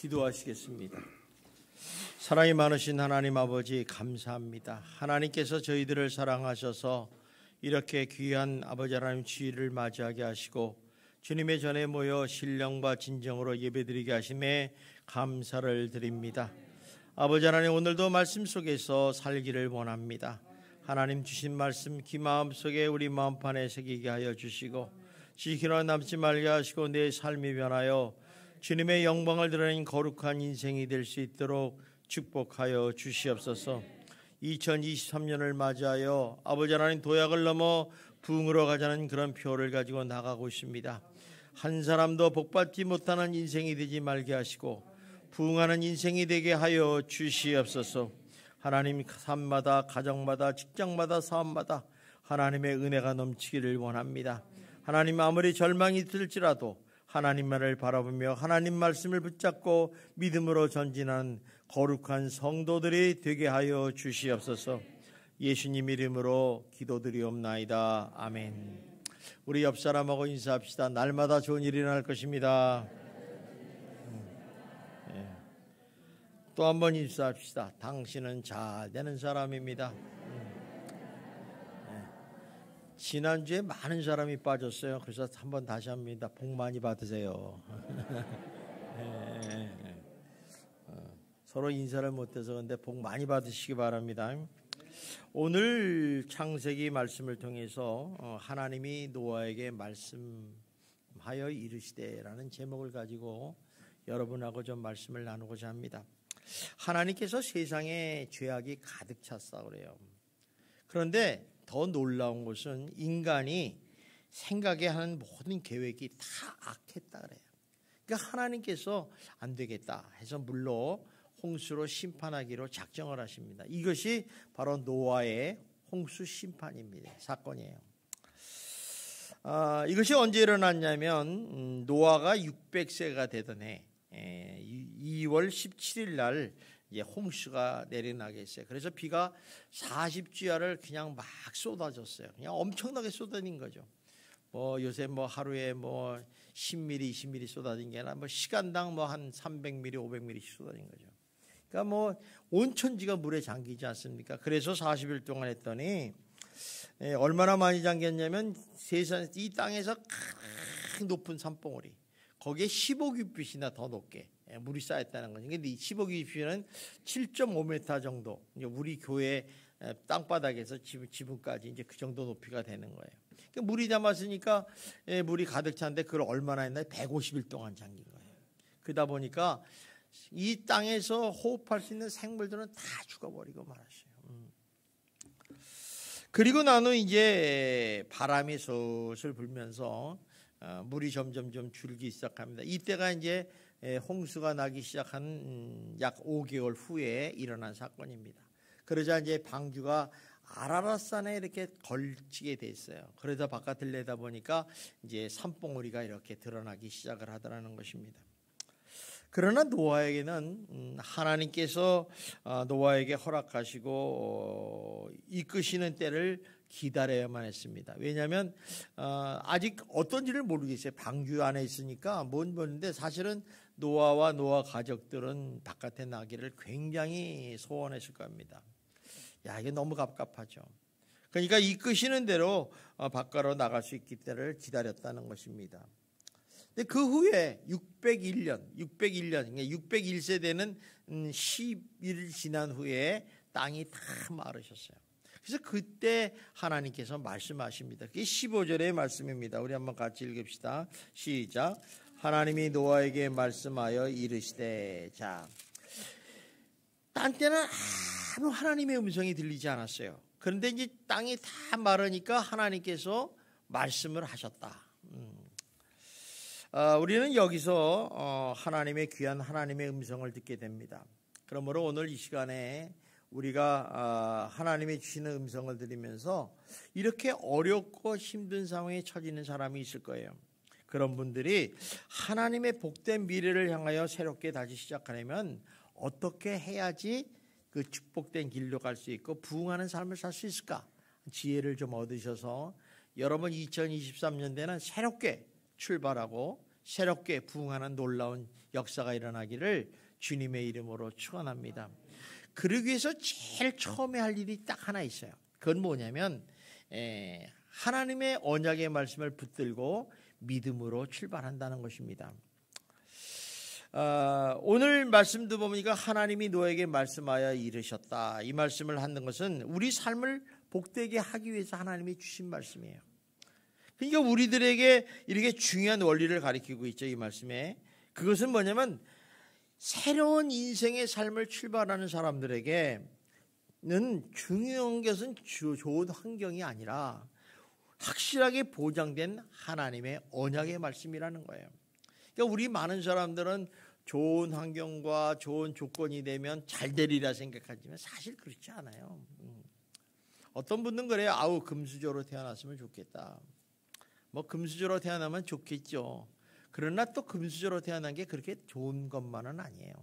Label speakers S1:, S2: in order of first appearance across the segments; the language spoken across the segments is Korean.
S1: 기도하시겠습니다. 사랑이 많으신 하나님 아버지 감사합니다. 하나님께서 저희들을 사랑하셔서 이렇게 귀한 아버지 하나님 주일을 맞이하게 하시고 주님의 전에 모여 신령과 진정으로 예배드리게 하심에 감사를 드립니다. 아버지 하나님, 오늘도 말씀 속에서 살기를 원합니다. 하나님 주신 말씀 기 마음속에 우리 마음판에 새기게 하여 주시고 지키러 남지 말게 하시고 내 삶이 변하여 주님의 영광을 드러내는 거룩한 인생이 될 수 있도록 축복하여 주시옵소서. 2023년을 맞이하여 아버지 하나님 도약을 넘어 부흥으로 가자는 그런 표를 가지고 나가고 있습니다. 한 사람도 복받지 못하는 인생이 되지 말게 하시고 부흥하는 인생이 되게 하여 주시옵소서. 하나님 삶마다 가정마다 직장마다 사업마다 하나님의 은혜가 넘치기를 원합니다. 하나님 아무리 절망이 들지라도 하나님만을 바라보며 하나님 말씀을 붙잡고 믿음으로 전진하는 거룩한 성도들이 되게 하여 주시옵소서. 예수님 이름으로 기도드리옵나이다. 아멘. 우리 옆 사람하고 인사합시다. 날마다 좋은 일이 일어날 것입니다. 또 한 번 인사합시다. 당신은 잘 되는 사람입니다. 지난주에 많은 사람이 빠졌어요. 그래서 한번 다시 합니다. 복 많이 받으세요. 서로 인사를 못해서 근데 복 많이 받으시기 바랍니다. 오늘 창세기 말씀을 통해서 하나님이 노아에게 말씀하여 이르시되라는 제목을 가지고 여러분하고 좀 말씀을 나누고자 합니다. 하나님께서 세상에 죄악이 가득 찼다 그래요. 그런데 더 놀라운 것은 인간이 생각에 하는 모든 계획이 다 악했다 그래요. 그러니까 하나님께서 안 되겠다 해서 물로 홍수로 심판하기로 작정을 하십니다. 이것이 바로 노아의 홍수 심판입니다. 사건이에요. 이것이 언제 일어났냐면 노아가 600세가 되던 해 2월 17일 날 홍수가 내려나게 했어요. 그래서 비가 40주야를 그냥 막 쏟아졌어요. 그냥 엄청나게 쏟아진 거죠. 요새 하루에 10mm, 20mm 쏟아진 게 아니라 시간당 한 300mm, 500mm씩 쏟아진 거죠. 그러니까 온 천지가 물에 잠기지 않습니까? 그래서 40일 동안 했더니 얼마나 많이 잠겼냐면 세상 이 땅에서 가장 높은 산봉우리 거기에 15규빗이나 더 높게 물이 쌓였다는 거죠. 근데 이 15규빗은 7.5m 정도. 우리 교회 땅바닥에서 지붕까지 이제 그 정도 높이가 되는 거예요. 그러니까 물이 담았으니까 물이 가득 찼는데 그걸 얼마나 했나요? 150일 동안 잠긴 거예요. 그러다 보니까 이 땅에서 호흡할 수 있는 생물들은 다 죽어버리고 말았어요. 그리고 난 후 이제 바람이 솔솔 불면서 물이 점점 좀 줄기 시작합니다. 이때가 이제 홍수가 나기 시작한 약 5개월 후에 일어난 사건입니다. 그러자 이제 방주가 아라랏산에 이렇게 걸치게 됐어요. 그러다 바깥을 내다보니까 이제 산봉우리가 이렇게 드러나기 시작을 하더라는 것입니다. 그러나 노아에게는 하나님께서 노아에게 허락하시고 이끄시는 때를 기다려야만 했습니다. 왜냐하면 아직 어떤지를 모르겠어요. 방주 안에 있으니까 모르는데 사실은 노아와 노아 가족들은 바깥에 나기를 굉장히 소원했을 겁니다. 이게 너무 갑갑하죠. 그러니까 이끄시는 대로 바깥으로 나갈 수 있기 때를 기다렸다는 것입니다. 근데 그 후에 601년, 601세 되는 10일 지난 후에 땅이 다 마르셨어요. 그래서 그때 하나님께서 말씀하십니다. 그게 15절의 말씀입니다. 우리 한번 같이 읽읍시다. 시작. 하나님이 노아에게 말씀하여 이르시되. 자, 딴 때는 아무 하나님의 음성이 들리지 않았어요. 그런데 이제 땅이 다 마르니까 하나님께서 말씀을 하셨다. 우리는 여기서 하나님의 귀한 하나님의 음성을 듣게 됩니다. 그러므로 오늘 이 시간에 우리가 하나님이 주시는 음성을 들으면서 이렇게 어렵고 힘든 상황에 처지는 사람이 있을 거예요. 그런 분들이 하나님의 복된 미래를 향하여 새롭게 다시 시작하려면 어떻게 해야지 그 축복된 길로 갈 수 있고 부흥하는 삶을 살 수 있을까? 지혜를 좀 얻으셔서 여러분 2023년대는 새롭게 출발하고 새롭게 부흥하는 놀라운 역사가 일어나기를 주님의 이름으로 축원합니다. 그러기 위해서 제일 처음에 할 일이 딱 하나 있어요. 그건 뭐냐면 하나님의 언약의 말씀을 붙들고 믿음으로 출발한다는 것입니다. 오늘 말씀도 보니까 하나님이 너에게 말씀하여 이르셨다. 이 말씀을 하는 것은 우리 삶을 복되게 하기 위해서 하나님이 주신 말씀이에요. 그러니까 우리들에게 이렇게 중요한 원리를 가르치고 있죠. 이 말씀에. 그것은 뭐냐면 새로운 인생의 삶을 출발하는 사람들에게는 중요한 것은 좋은 환경이 아니라 확실하게 보장된 하나님의 언약의 말씀이라는 거예요. 그러니까 우리 많은 사람들은 좋은 환경과 좋은 조건이 되면 잘 되리라 생각하지만 사실 그렇지 않아요. 어떤 분들은 그래요. 아우 금수저로 태어났으면 좋겠다. 뭐 금수저로 태어나면 좋겠죠. 그러나 또 금수저로 태어난 게 그렇게 좋은 것만은 아니에요.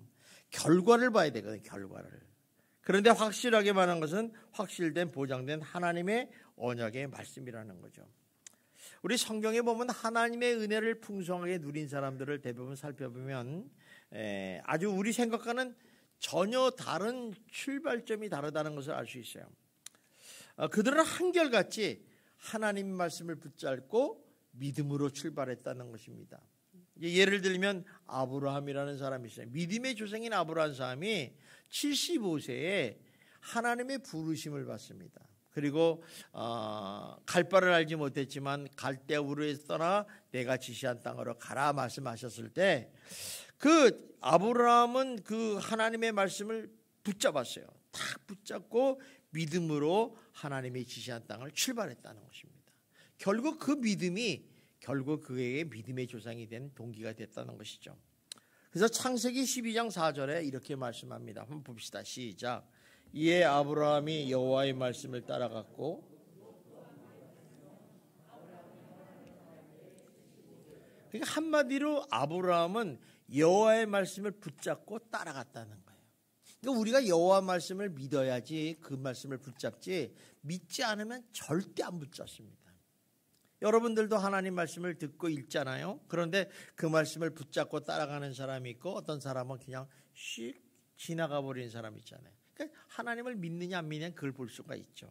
S1: 결과를 봐야 되거든요. 결과를. 그런데 확실하게 말한 것은 확실된 보장된 하나님의 언약의 말씀이라는 거죠. 우리 성경에 보면 하나님의 은혜를 풍성하게 누린 사람들을 대부분 살펴보면 아주 우리 생각과는 전혀 다른 출발점이 다르다는 것을 알 수 있어요. 그들은 한결같이 하나님 말씀을 붙잡고 믿음으로 출발했다는 것입니다. 예를 들면 아브라함이라는 사람이 있어요. 믿음의 조상인 아브라함 사람이 75세에 하나님의 부르심을 받습니다. 그리고 갈 바를 알지 못했지만 갈대우르에서 떠나 내가 지시한 땅으로 가라 말씀하셨을 때 그 아브라함은 그 하나님의 말씀을 붙잡았어요. 딱 붙잡고 믿음으로 하나님이 지시한 땅을 출발했다는 것입니다. 결국 그 믿음이 그에게 믿음의 조상이 된 동기가 됐다는 것이죠. 그래서 창세기 12장 4절에 이렇게 말씀합니다. 한번 봅시다. 시작. 이에 아브라함이 여호와의 말씀을 따라갔고 그러니까 한마디로 아브라함은 여호와의 말씀을 붙잡고 따라갔다는 거예요. 그러니까 우리가 여호와 말씀을 믿어야지 그 말씀을 붙잡지 믿지 않으면 절대 안 붙잡습니다. 여러분들도 하나님 말씀을 듣고 읽잖아요. 그런데 그 말씀을 붙잡고 따라가는 사람이 있고 어떤 사람은 그냥 씩 지나가 버리는 사람이 있잖아요. 그러니까 하나님을 믿느냐 안 믿느냐 그걸 볼 수가 있죠.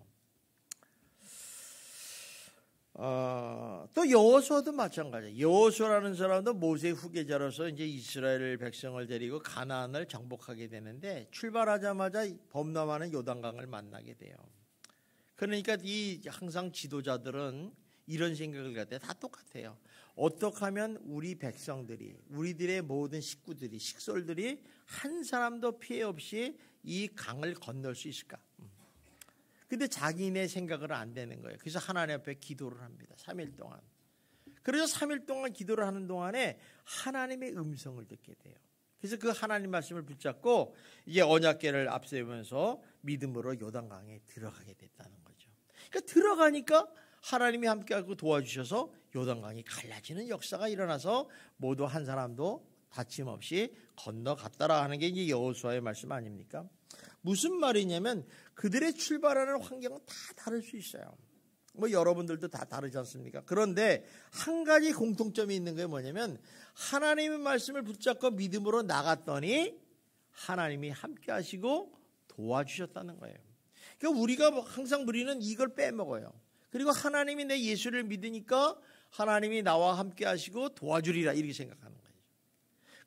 S1: 또 여호수아도 마찬가지예요. 여호수아라는 사람도 모세의 후계자로서 이제 이스라엘 백성을 데리고 가나안을 정복하게 되는데 출발하자마자 범람하는 요단강을 만나게 돼요. 그러니까 이 항상 지도자들은 이런 생각을 갖대요. 다 똑같아요. 어떻게 하면 우리 백성들이 우리들의 모든 식구들이 식솔들이 한 사람도 피해 없이 이 강을 건널 수 있을까? 근데 자기네 생각은 안 되는 거예요. 그래서 하나님 앞에 기도를 합니다. 3일 동안. 그래서 3일 동안 기도를 하는 동안에 하나님의 음성을 듣게 돼요. 그래서 그 하나님 말씀을 붙잡고 이제 언약궤를 앞세우면서 믿음으로 요단강에 들어가게 됐다는 거죠. 그러니까 들어가니까 하나님이 함께하고 도와주셔서 요단강이 갈라지는 역사가 일어나서 모두 한 사람도 다침 없이 건너갔다라 하는 게 이제 여호수아의 말씀 아닙니까? 무슨 말이냐면 그들의 출발하는 환경은 다 다를 수 있어요. 뭐 여러분들도 다 다르지 않습니까? 그런데 한 가지 공통점이 있는 게 뭐냐면 하나님의 말씀을 붙잡고 믿음으로 나갔더니 하나님이 함께 하시고 도와주셨다는 거예요. 그러니까 우리가 항상 우리는 이걸 빼먹어요. 그리고 하나님이 내 예수를 믿으니까 하나님이 나와 함께 하시고 도와주리라 이렇게 생각하는 거예요.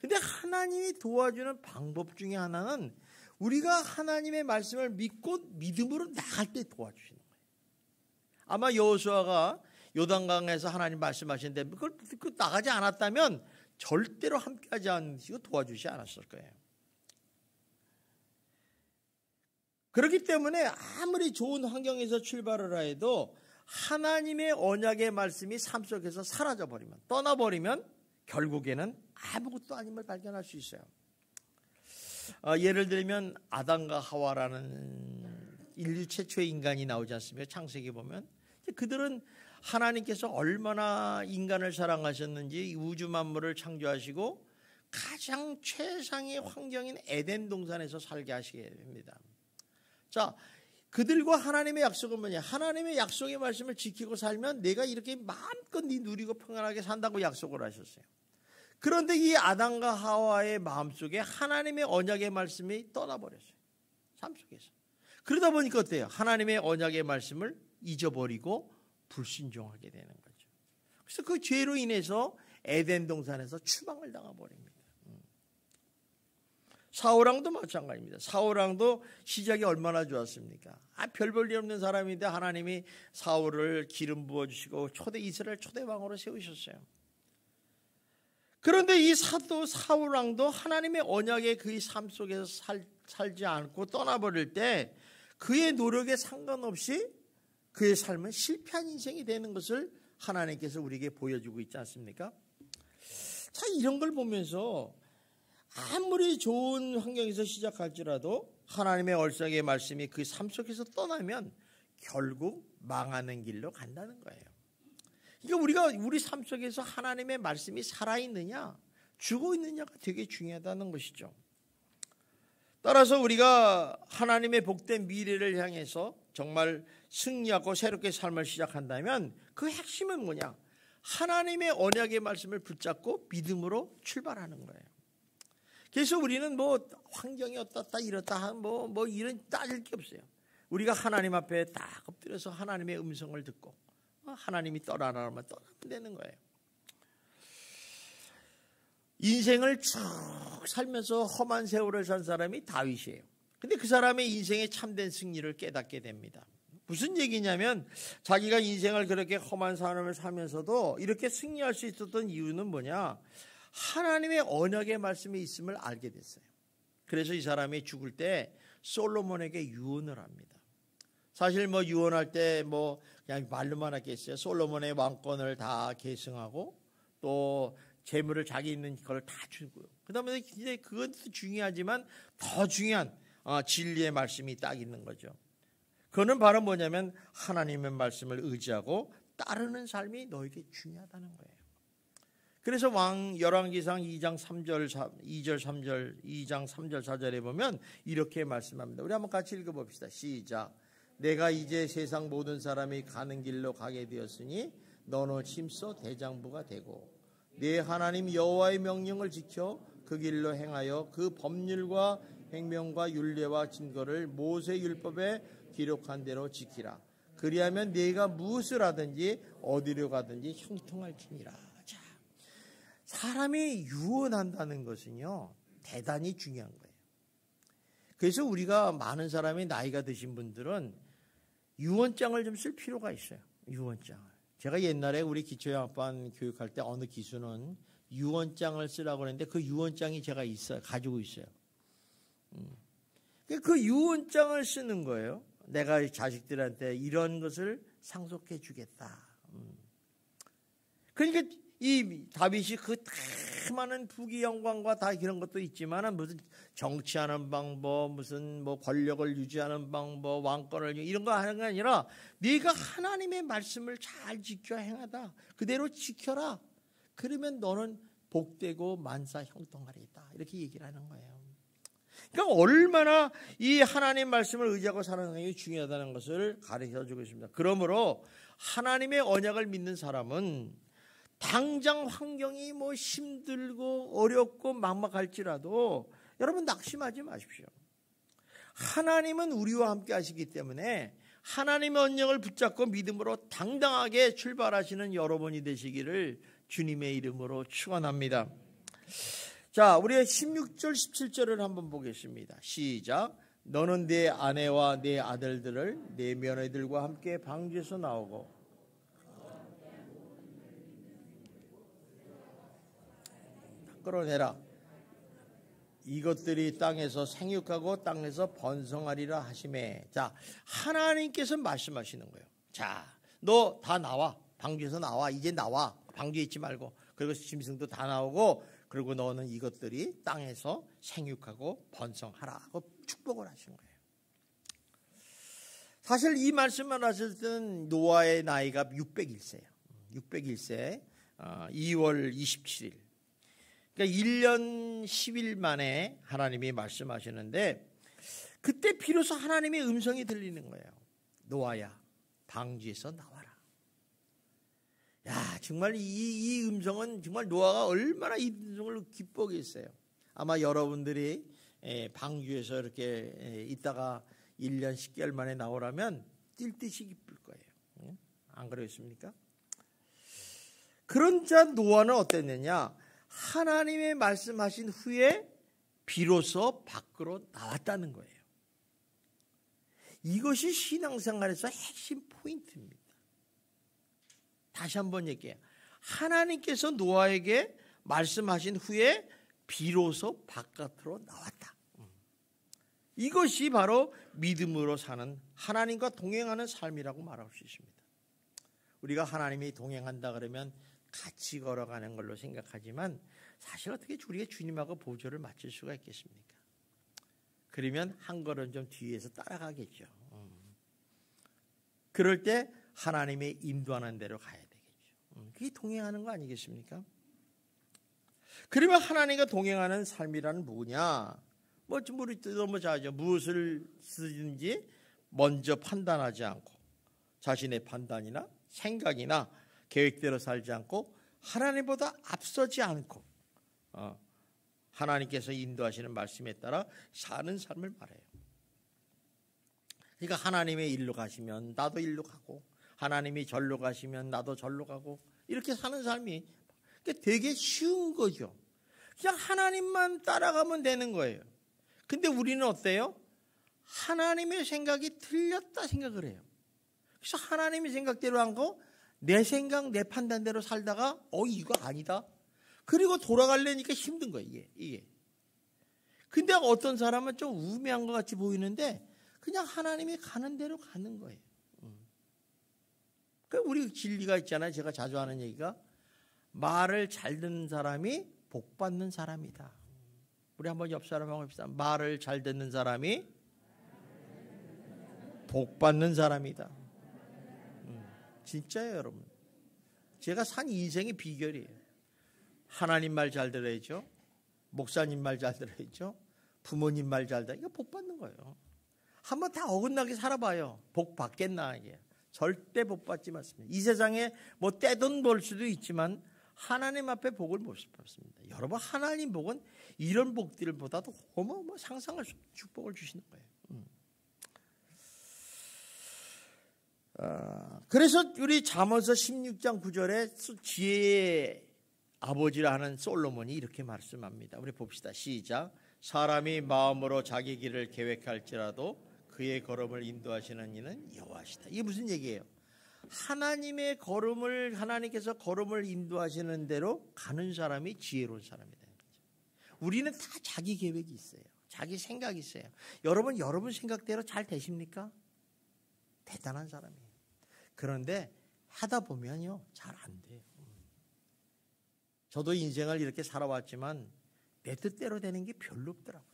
S1: 근데 하나님이 도와주는 방법 중에 하나는 우리가 하나님의 말씀을 믿고 믿음으로 나갈 때 도와주시는 거예요. 아마 여호수아가 요단강에서 하나님 말씀하시는데 그걸 듣고 나가지 않았다면 절대로 함께하지 않으시고 도와주지 않았을 거예요. 그렇기 때문에 아무리 좋은 환경에서 출발을 해도 하나님의 언약의 말씀이 삶 속에서 사라져버리면 떠나버리면 결국에는 아무것도 아님을 발견할 수 있어요. 예를 들면 아담과 하와라는 인류 최초의 인간이 나오지 않습니까? 창세기 보면 그들은 하나님께서 얼마나 인간을 사랑하셨는지 우주 만물을 창조하시고 가장 최상의 환경인 에덴 동산에서 살게 하시게 됩니다. 자, 그들과 하나님의 약속은 뭐냐? 하나님의 약속의 말씀을 지키고 살면 내가 이렇게 마음껏 누리고 평안하게 산다고 약속을 하셨어요. 그런데 이 아담과 하와의 마음속에 하나님의 언약의 말씀이 떠나버렸어요. 삶 속에서. 그러다 보니까 어때요? 하나님의 언약의 말씀을 잊어버리고 불순종하게 되는 거죠. 그래서 그 죄로 인해서 에덴 동산에서 추방을 당해버립니다. 사울왕도 마찬가지입니다. 사울왕도 시작이 얼마나 좋았습니까? 별 볼 일 없는 사람인데 하나님이 사울을 기름 부어주시고 이스라엘 초대왕으로 세우셨어요. 그런데 이 사울왕도 하나님의 언약의 그의 삶 속에서 살지 않고 떠나버릴 때 그의 노력에 상관없이 그의 삶은 실패한 인생이 되는 것을 하나님께서 우리에게 보여주고 있지 않습니까? 자, 이런 걸 보면서 아무리 좋은 환경에서 시작할지라도 하나님의 얼싸기의 말씀이 그 삶 속에서 떠나면 결국 망하는 길로 간다는 거예요. 그러니까 우리가 우리 삶 속에서 하나님의 말씀이 살아있느냐 죽어 있느냐가 되게 중요하다는 것이죠. 따라서 우리가 하나님의 복된 미래를 향해서 정말 승리하고 새롭게 삶을 시작한다면 그 핵심은 뭐냐? 하나님의 언약의 말씀을 붙잡고 믿음으로 출발하는 거예요. 그래서 우리는 뭐 환경이 어떻다 이렇다 뭐 이런 따질 게 없어요. 우리가 하나님 앞에 딱 엎드려서 하나님의 음성을 듣고 하나님이 떠나라면 떠나면 되는 거예요. 인생을 쭉 살면서 험한 세월을 산 사람이 다윗이에요. 근데 그 사람의 인생의 참된 승리를 깨닫게 됩니다. 무슨 얘기냐면 자기가 인생을 그렇게 험한 삶을 살면서도 이렇게 승리할 수 있었던 이유는 뭐냐? 하나님의 언약의 말씀이 있음을 알게 됐어요. 그래서 이 사람이 죽을 때 솔로몬에게 유언을 합니다. 사실 뭐 유언할 때 뭐 그냥 말로만 하겠어요. 솔로몬의 왕권을 다 계승하고 또 재물을 자기 있는 걸 다 주고요. 그다음에 이제 그것도 중요하지만 더 중요한 진리의 말씀이 딱 있는 거죠. 그거는 바로 뭐냐면 하나님의 말씀을 의지하고 따르는 삶이 너에게 중요하다는 거예요. 그래서 열왕기상 2장 3절 4절에 보면 이렇게 말씀합니다. 우리 한번 같이 읽어봅시다. 시작. 내가 이제 세상 모든 사람이 가는 길로 가게 되었으니 너는 힘써 대장부가 되고 내 하나님 여호와의 명령을 지켜 그 길로 행하여 그 법률과 행명과 율례와 증거를 모세 율법에 기록한 대로 지키라. 그리하면 네가 무엇을 하든지 어디로 가든지 형통할지니라. 자, 사람이 유언한다는 것은요 대단히 중요한 거예요. 그래서 우리가 많은 사람이 나이가 드신 분들은 유언장을 좀 쓸 필요가 있어요. 유언장을. 제가 옛날에 우리 기초양학반 교육할 때 어느 기수는 유언장을 쓰라고 그랬는데 그 유언장이 제가 가지고 있어요. 그 유언장을 쓰는 거예요. 내가 자식들한테 이런 것을 상속해 주겠다. 그러니까 이 다윗이 그 많은 부귀 영광과 다 그런 것도 있지만 무슨 정치하는 방법, 무슨 뭐 권력을 유지하는 방법, 왕권을 이런 거 하는 게 아니라 네가 하나님의 말씀을 잘 지켜 행하다. 그대로 지켜라. 그러면 너는 복되고 만사 형통하리다. 이렇게 얘기를 하는 거예요. 그러니까 얼마나 이 하나님 말씀을 의지하고 사는 게 중요하다는 것을 가르쳐주고 있습니다. 그러므로 하나님의 언약을 믿는 사람은 당장 환경이 뭐 힘들고 어렵고 막막할지라도 여러분 낙심하지 마십시오. 하나님은 우리와 함께 하시기 때문에 하나님의 언약을 붙잡고 믿음으로 당당하게 출발하시는 여러분이 되시기를 주님의 이름으로 축원합니다. 자, 우리의 16절 17절을 한번 보겠습니다. 시작. 너는 내 아내와 내 아들들을 내 며느리들과 함께 방주에서 나오고 끌어내라. 이것들이 땅에서 생육하고 땅에서 번성하리라 하시매. 자, 하나님께서 말씀하시는 거예요. 자, 너 다 나와. 방주에서 나와. 이제 나와. 방주에 있지 말고. 그리고 짐승도 다 나오고 그리고 너는 이것들이 땅에서 생육하고 번성하라 하고 축복을 하신 거예요. 사실 이 말씀만 하실 때는 노아의 나이가 601세예요. 601세 2월 27일. 그러니까 1년 10일 만에 하나님이 말씀하시는데 그때 비로소 하나님의 음성이 들리는 거예요. 노아야, 방주에서 나와라. 야, 정말 이 음성은 정말 노아가 얼마나 이 음성을 기뻐하겠어요. 아마 여러분들이 방주에서 이렇게 있다가 1년 10개월 만에 나오라면 뛸 듯이 기쁠 거예요. 안 그렇습니까? 그런 자 노아는 어땠느냐? 하나님의 말씀하신 후에 비로소 밖으로 나왔다는 거예요. 이것이 신앙생활에서 핵심 포인트입니다. 다시 한번 얘기해요. 하나님께서 노아에게 말씀하신 후에 비로소 바깥으로 나왔다. 이것이 바로 믿음으로 사는 하나님과 동행하는 삶이라고 말할 수 있습니다. 우리가 하나님이 동행한다 그러면 같이 걸어가는 걸로 생각하지만 사실 어떻게 우리가 주님하고 보조를 맞출 수가 있겠습니까? 그러면 한 걸음 좀 뒤에서 따라가겠죠. 그럴 때 하나님의 인도하는 대로 가야 되겠죠. 그게 동행하는 거 아니겠습니까? 그러면 하나님과 동행하는 삶이란 뭐냐? 우리 너무 잘하죠. 무엇을 쓰든지 먼저 판단하지 않고 자신의 판단이나 생각이나 계획대로 살지 않고 하나님보다 앞서지 않고 하나님께서 인도하시는 말씀에 따라 사는 삶을 말해요. 그러니까 하나님의 일로 가시면 나도 일로 가고 하나님이 절로 가시면 나도 절로 가고 이렇게 사는 삶이 되게 쉬운 거죠. 그냥 하나님만 따라가면 되는 거예요. 근데 우리는 어때요? 하나님의 생각이 틀렸다 생각을 해요. 그래서 하나님의 생각대로 한 거 내 생각, 내 판단대로 살다가 이거 아니다. 그리고 돌아가려니까 힘든 거예요. 이게. 근데 어떤 사람은 좀 우매한 것 같이 보이는데 그냥 하나님이 가는 대로 가는 거예요. 그러니까 우리 진리가 있잖아요. 제가 자주 하는 얘기가 말을 잘 듣는 사람이 복 받는 사람이다. 우리 한번 옆 사람하고 합시다. 말을 잘 듣는 사람이 복 받는 사람이다. 진짜예요, 여러분. 제가 산 인생의 비결이에요. 하나님 말 잘 들어야죠. 목사님 말 잘 들어야죠. 부모님 말 잘 들어야죠. 이거 복 받는 거예요. 한번 다 어긋나게 살아봐요. 복 받겠나 이게. 절대 복 받지 않습니다. 이 세상에 뭐 떼돈 벌 수도 있지만 하나님 앞에 복을 못 받습니다. 여러분 하나님 복은 이런 복들보다도 어마어마 상상할 수 없는 축복을 주시는 거예요. 그래서 우리 잠언서 16장 9절에 지혜의 아버지라 하는 솔로몬이 이렇게 말씀합니다. 우리 봅시다. 시작. 사람이 마음으로 자기 길을 계획할지라도 그의 걸음을 인도하시는 이는 여호와시다. 이게 무슨 얘기예요? 하나님의 걸음을 하나님께서 걸음을 인도하시는 대로 가는 사람이 지혜로운 사람이다. 우리는 다 자기 계획이 있어요. 자기 생각이 있어요. 여러분 생각대로 잘 되십니까? 대단한 사람이에요. 그런데 하다 보면요 잘 안 돼요. 저도 인생을 이렇게 살아왔지만 내 뜻대로 되는 게 별로 없더라고요.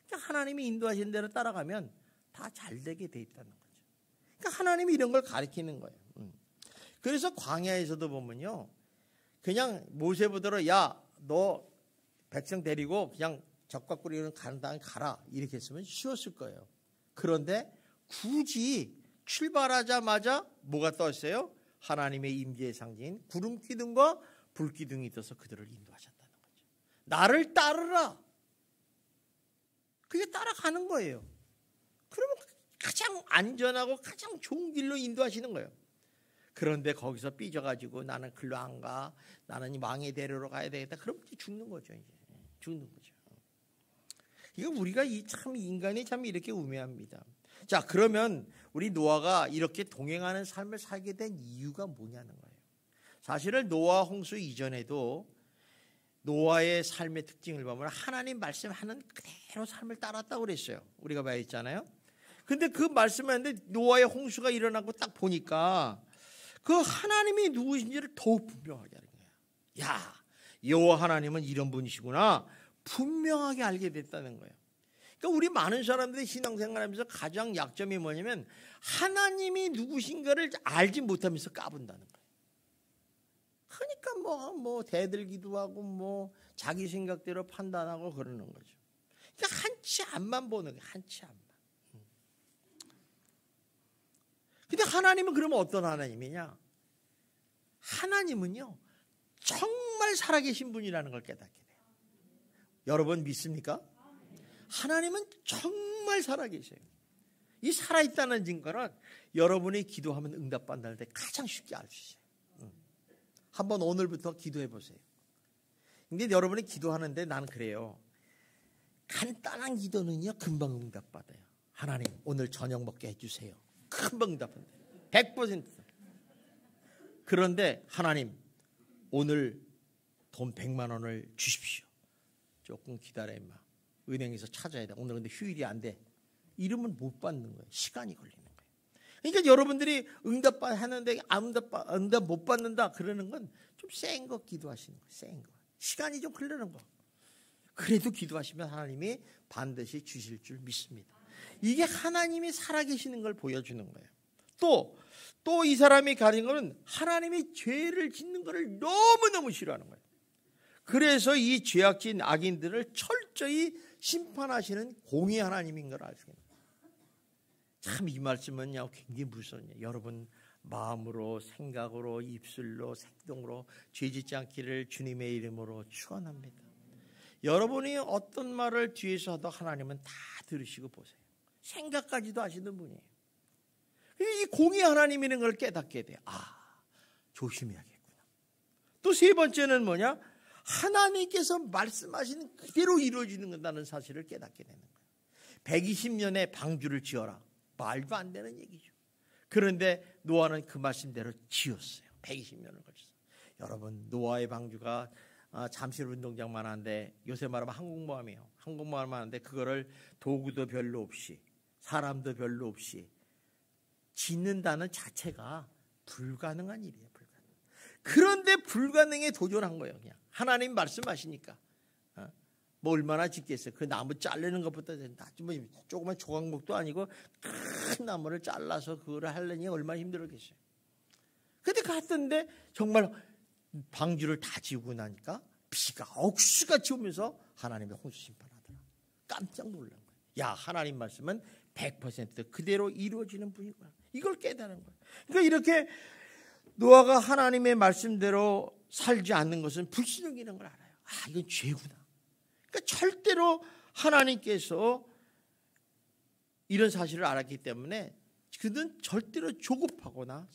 S1: 그러니까 하나님이 인도하신 대로 따라가면 다 잘 되게 돼 있다는 거죠. 그러니까 하나님이 이런 걸 가르치는 거예요. 그래서 광야에서도 보면요 그냥 모세보더러 야 너 백성 데리고 그냥 적과 꾸리는 가는 땅에 가라 이렇게 했으면 쉬웠을 거예요. 그런데 굳이 출발하자마자 뭐가 떴어요? 하나님의 임재의 상징인 구름 기둥과 불 기둥이 떠서 그들을 인도하셨다는 거죠. 나를 따르라. 그게 따라가는 거예요. 그러면 가장 안전하고 가장 좋은 길로 인도하시는 거예요. 그런데 거기서 삐져가지고 나는 글로 안 가. 나는 왕의 대로로 가야 되겠다. 그럼 죽는 거죠. 이제 죽는 거죠. 이거 우리가 참 인간이 참 이렇게 우매합니다. 자, 그러면 우리 노아가 이렇게 동행하는 삶을 살게 된 이유가 뭐냐는 거예요. 사실은 노아 홍수 이전에도 노아의 삶의 특징을 보면 하나님 말씀하는 그대로 삶을 따랐다고 그랬어요. 우리가 봐야 있잖아요. 근데 그 말씀을 했는데 노아의 홍수가 일어나고 딱 보니까 그 하나님이 누구신지를 더욱 분명하게 하는 거예요. 야, 여호와 하나님은 이런 분이시구나. 분명하게 알게 됐다는 거예요. 그러니까 우리 많은 사람들이 신앙생활하면서 가장 약점이 뭐냐면 하나님이 누구신가를 알지 못하면서 까분다는 거예요. 그러니까 뭐 대들기도 하고 뭐 자기 생각대로 판단하고 그러는 거죠. 그러니까 한치 앞만 보는 거예요. 한치 앞만. 근데 하나님은 그러면 어떤 하나님이냐? 하나님은요 정말 살아계신 분이라는 걸 깨닫게 돼요. 여러분 믿습니까? 하나님은 정말 살아계셔요. 이 살아있다는 증거는 여러분이 기도하면 응답받는 데 가장 쉽게 알 수 있어요. 한번 오늘부터 기도해 보세요. 근데 여러분이 기도하는데 나는 그래요. 간단한 기도는요 금방 응답받아요. 하나님 오늘 저녁 먹게 해주세요. 금방 응답받아요. 100%. 그런데 하나님 오늘 돈 100만 원을 주십시오. 조금 기다려 임마. 은행에서 찾아야 돼. 오늘 근데 휴일이 안 돼. 이러면 못 받는 거예요. 시간이 걸리는 거예요. 그러니까 여러분들이 응답 하는데 응답 못 받는다 그러는 건 좀 센 거 기도하시는 거예요. 센 거. 시간이 좀 걸리는 거. 그래도 기도하시면 하나님이 반드시 주실 줄 믿습니다. 이게 하나님이 살아계시는 걸 보여주는 거예요. 또 이 사람이 가진 것은 하나님이 죄를 짓는 것을 너무너무 싫어하는 거예요. 그래서 이 죄악진 악인들을 철저히 심판하시는 공의 하나님인 걸 알 수 있는 거예요. 참 이 말씀은요 굉장히 무서워요. 여러분 마음으로 생각으로 입술로 행동으로 죄짓지 않기를 주님의 이름으로 축원합니다. 여러분이 어떤 말을 뒤에서 하도 하나님은 다 들으시고 보세요. 생각까지도 하시는 분이에요. 이 공의 하나님이라는 걸 깨닫게 돼요. 조심해야겠구나. 또 세 번째는 뭐냐? 하나님께서 말씀하시는 그대로 이루어지는 건다는 사실을 깨닫게 되는 거예요. 120년의 방주를 지어라. 말도 안 되는 얘기죠. 그런데 노아는 그 말씀대로 지었어요. 120년을 걸쳐서. 여러분 노아의 방주가 잠실 운동장만 한데 요새 말하면 항공모함이에요. 항공모함만 하는데 그거를 도구도 별로 없이 사람도 별로 없이 짓는다는 자체가 불가능한 일이에요. 그런데 불가능에 도전한 거예요. 그냥 하나님 말씀하시니까 뭐 얼마나 짓겠어요. 그 나무 자르는 것보다 조그만 조각목도 아니고 큰 나무를 잘라서 그거를 하려니 얼마나 힘들었겠어요. 근데 갔던데 정말 방주를 다 지우고 나니까 비가 억수같이 오면서 하나님의 홍수 심판하더라. 깜짝 놀란 거예요. 야 하나님 말씀은 100% 그대로 이루어지는 분이구나. 이걸 깨달은 거예요. 그러니까 이렇게 노아가 하나님의 말씀대로 살지 않는 것은 불신앙이라는 걸 알아요. 이건 죄구나. 그러니까 절대로 하나님께서 이런 사실을 알았기 때문에 그는 절대로 조급하거나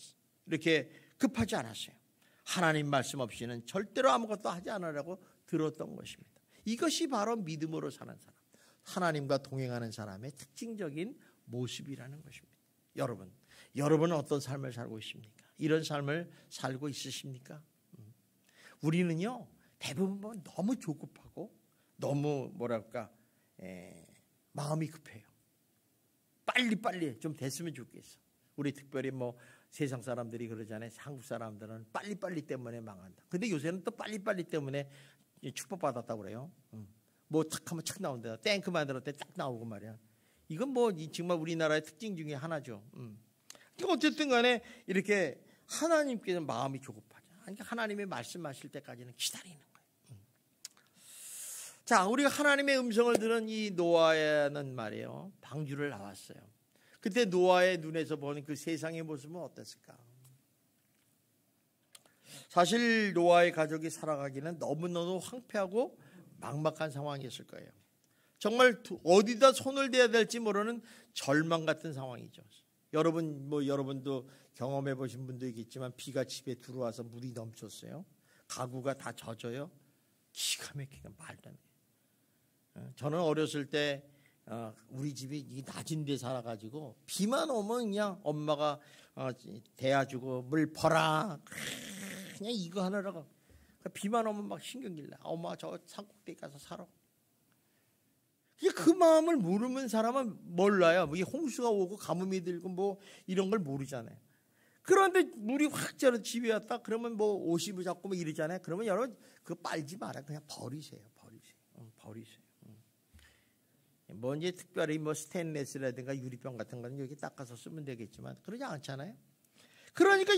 S1: 이렇게 급하지 않았어요. 하나님 말씀 없이는 절대로 아무것도 하지 않으라고 들었던 것입니다. 이것이 바로 믿음으로 사는 사람, 하나님과 동행하는 사람의 특징적인 모습이라는 것입니다. 여러분은 어떤 삶을 살고 있습니까? 이런 삶을 살고 있으십니까? 우리는요 대부분 너무 조급하고 너무 마음이 급해요. 빨리 좀 됐으면 좋겠어. 우리 특별히 뭐 세상 사람들이 그러잖아요. 한국 사람들은 빨리 때문에 망한다. 근데 요새는 또 빨리 때문에 축복받았다고 그래요. 뭐 탁 하면 착 나온다. 탱크 만들었을 때 딱 나오고 말이야. 이건 뭐 정말 우리나라의 특징 중에 하나죠. 어쨌든 간에 이렇게 하나님께서 마음이 조급하죠. 그러니까 하나님의 말씀하실 때까지는 기다리는 거예요. 자, 우리가 하나님의 음성을 들은 이 노아는 말이에요. 방주를 나왔어요. 그때 노아의 눈에서 보는 그 세상의 모습은 어땠을까? 사실 노아의 가족이 살아가기는 너무너무 황폐하고 막막한 상황이었을 거예요. 정말 어디다 손을 대야 될지 모르는 절망 같은 상황이죠. 여러분도 경험해 보신 분도 있겠지만 비가 집에 들어와서 물이 넘쳤어요. 가구가 다 젖어요. 기가 막히게 말도 안 돼요. 저는 어렸을 때 우리 집이 낮은 데 살아가지고 비만 오면 그냥 엄마가 대야주고 물 퍼라 그냥 이거 하느라고 비만 오면 막 신경질나. 엄마 저 산꼭대기 가서 살아. 그 마음을 모르는 사람은 몰라요. 이 홍수가 오고 가뭄이 들고 뭐 이런 걸 모르잖아요. 그런데 물이 확 져서 집에 왔다 그러면 뭐 옷이 부잡고 뭐 이러잖아요. 그러면 여러분 그거 빨지 마라. 그냥 버리세요. 뭐 이제 특별히 뭐 스테인레스라든가 유리병 같은 거는 여기 닦아서 쓰면 되겠지만 그러지 않잖아요. 그러니까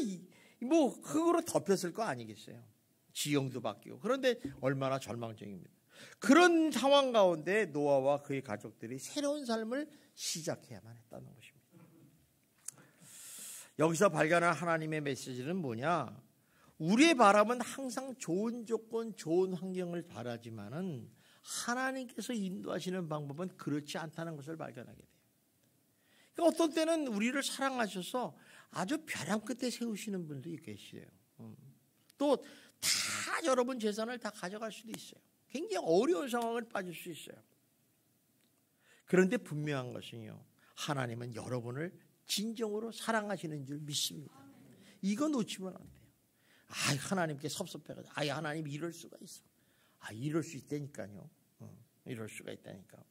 S1: 뭐 그거로 덮였을 거 아니겠어요. 지형도 바뀌고. 그런데 얼마나 절망적입니다. 그런 상황 가운데 노아와 그의 가족들이 새로운 삶을 시작해야만 했다는 것입니다. 여기서 발견한 하나님의 메시지는 뭐냐? 우리의 바람은 항상 좋은 조건, 좋은 환경을 바라지만은 하나님께서 인도하시는 방법은 그렇지 않다는 것을 발견하게 돼요. 그러니까 어떤 때는 우리를 사랑하셔서 아주 벼랑 끝에 세우시는 분도 계시요. 또 다 여러분 재산을 다 가져갈 수도 있어요. 굉장히 어려운 상황을 빠질 수 있어요. 그런데 분명한 것은요, 하나님은 여러분을 진정으로 사랑하시는 줄 믿습니다. 이거 놓치면 안 돼요. 하나님께 섭섭해가지고 하나님 이럴 수가 있어. 이럴 수 있다니까요. 이럴 수가 있다니까.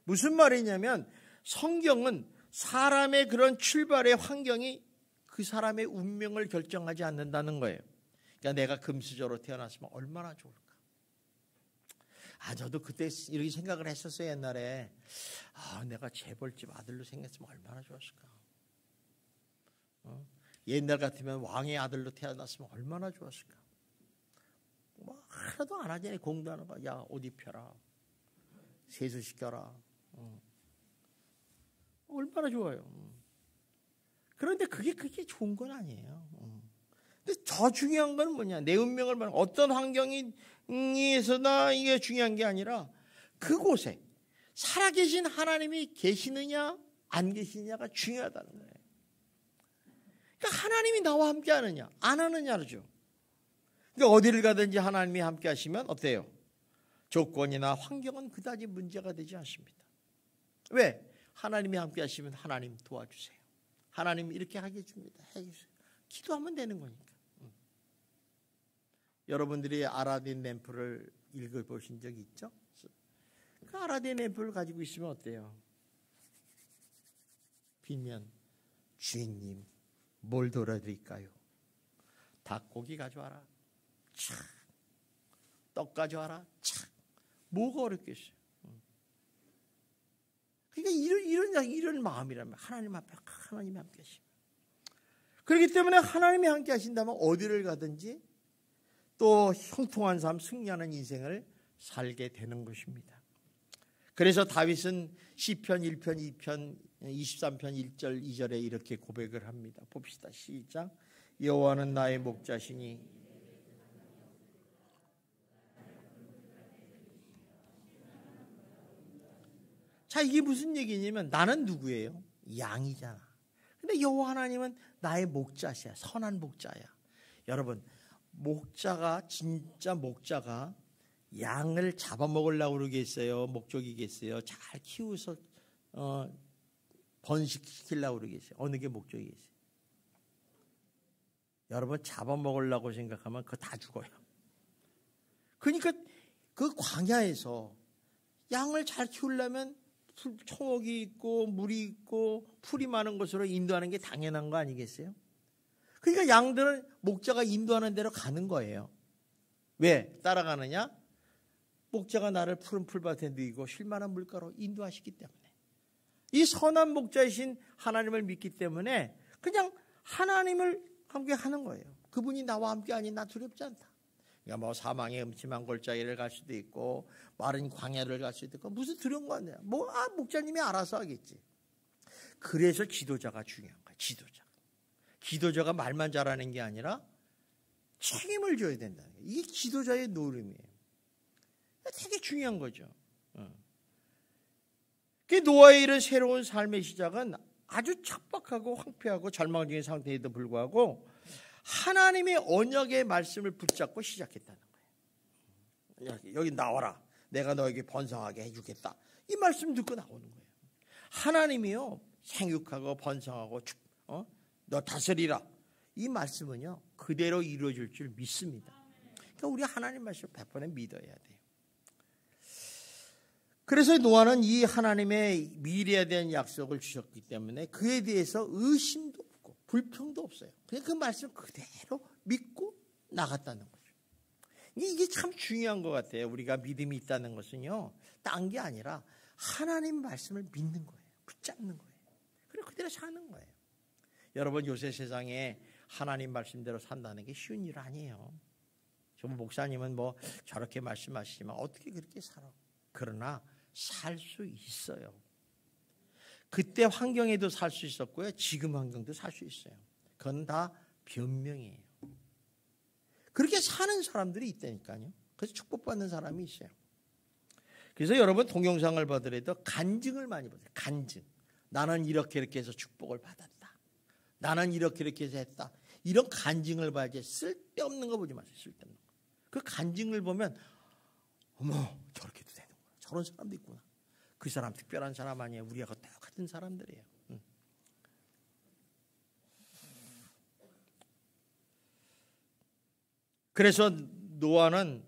S1: 무슨 말이냐면 성경은 사람의 그런 출발의 환경이 그 사람의 운명을 결정하지 않는다는 거예요. 그러니까 내가 금수저로 태어났으면 얼마나 좋을까. 저도 그때 이렇게 생각을 했었어요. 옛날에 내가 재벌집 아들로 생겼으면 얼마나 좋았을까. 옛날 같으면 왕의 아들로 태어났으면 얼마나 좋았을까. 하나도 안 하잖아요. 공도 하는 거. 야, 옷 입혀라. 세수시켜라. 얼마나 좋아요. 그런데 그게 그렇게 좋은 건 아니에요. 근데 더 중요한 건 뭐냐. 내 운명을 말하는 어떤 환경에서나 이게 중요한 게 아니라 그곳에 살아계신 하나님이 계시느냐 안 계시느냐가 중요하다는 거예요. 그러니까 하나님이 나와 함께 하느냐 안 하느냐죠. 그러니까 어디를 가든지 하나님이 함께 하시면 어때요? 조건이나 환경은 그다지 문제가 되지 않습니다. 왜? 하나님이 함께 하시면 하나님 도와주세요. 하나님 이렇게 하게 해줍니다. 해주세요. 기도하면 되는 거니까. 여러분들이 아라딘 램프를 읽어보신 적 있죠? 그 아라딘 램프를 가지고 있으면 어때요? 빌면 주인님 뭘 도와드릴까요? 닭고기 가져와라. 참. 떡 가져와라. 참. 뭐가 어렵겠어요? 그러니까 이런 마음이라면 하나님 앞에 하나님이 함께 하시면. 그렇기 때문에 하나님이 함께 하신다면 어디를 가든지 또 형통한 삶, 승리하는 인생을 살게 되는 것입니다. 그래서 다윗은 시편 1편 2편 23편 1절 2절에 이렇게 고백을 합니다. 봅시다. 시작. 여호와는 나의 목자시니 자, 이게 무슨 얘기냐면 나는 누구예요? 양이잖아. 근데 여호와 하나님은 나의 목자시야. 선한 목자야. 여러분, 목자가 진짜 목자가 양을 잡아먹으려고 그러겠어요? 목적이겠어요? 잘 키워서 번식시키려고 그러겠어요? 어느 게 목적이겠어요? 여러분, 잡아먹으려고 생각하면 그거 다 죽어요. 그러니까 그 광야에서 양을 잘 키우려면 초목이 있고 물이 있고 풀이 많은 곳으로 인도하는 게 당연한 거 아니겠어요? 그러니까 양들은 목자가 인도하는 대로 가는 거예요. 왜 따라가느냐? 목자가 나를 푸른 풀밭에 누이고 쉴만한 물가로 인도하시기 때문에. 이 선한 목자이신 하나님을 믿기 때문에 그냥 하나님을 함께 하는 거예요. 그분이 나와 함께 하니 나 두렵지 않다. 그러니까 뭐 사망의 음침한 골짜기를 갈 수도 있고 마른 광야를 갈 수도 있고 무슨 두려운 거 아니야. 목자님이 알아서 하겠지. 그래서 지도자가 중요한 거야. 지도자가 말만 잘하는 게 아니라 책임을 져야 된다는 거예요. 이게 지도자의 노름이에요. 되게 중요한 거죠. 노아의 이런 새로운 삶의 시작은 아주 척박하고 황폐하고 절망적인 상태에도 불구하고 하나님의 언약의 말씀을 붙잡고 시작했다는 거예요. 여기 나와라. 내가 너에게 번성하게 해주겠다. 이 말씀 듣고 나오는 거예요. 하나님이요 생육하고 번성하고 너 다스리라. 이 말씀은요 그대로 이루어질 줄 믿습니다. 그러니까 우리 하나님 말씀을 100% 믿어야 돼요. 그래서 노아는 이 하나님의 미래에 대한 약속을 주셨기 때문에 그에 대해서 의심도 없고 불평도 없어요. 그냥 그 말씀을 그대로 믿고 나갔다는 거죠. 이게 참 중요한 것 같아요. 우리가 믿음이 있다는 것은요 딴 게 아니라 하나님 말씀을 믿는 거예요. 붙잡는 거예요. 그리고 그대로 사는 거예요. 여러분 요새 세상에 하나님 말씀대로 산다는 게 쉬운 일 아니에요. 정말 목사님은 뭐 저렇게 말씀하시지만 어떻게 그렇게 살아? 그러나 살 수 있어요. 그때 환경에도 살 수 있었고요. 지금 환경도 살 수 있어요. 그건 다 변명이에요. 그렇게 사는 사람들이 있다니까요. 그래서 축복받는 사람이 있어요. 그래서 여러분 동영상을 보더라도 간증을 많이 보세요. 간증. 나는 이렇게 해서 축복을 받았다. 나는 이렇게 해서 했다. 이런 간증을 봐야지. 쓸데없는 거 보지 마세요. 쓸데없는 거. 그 간증을 보면 어머 저렇게도 되는구나. 저런 사람도 있구나. 그 사람 특별한 사람 아니에요. 우리하고 똑같은 사람들이에요. 그래서 노아는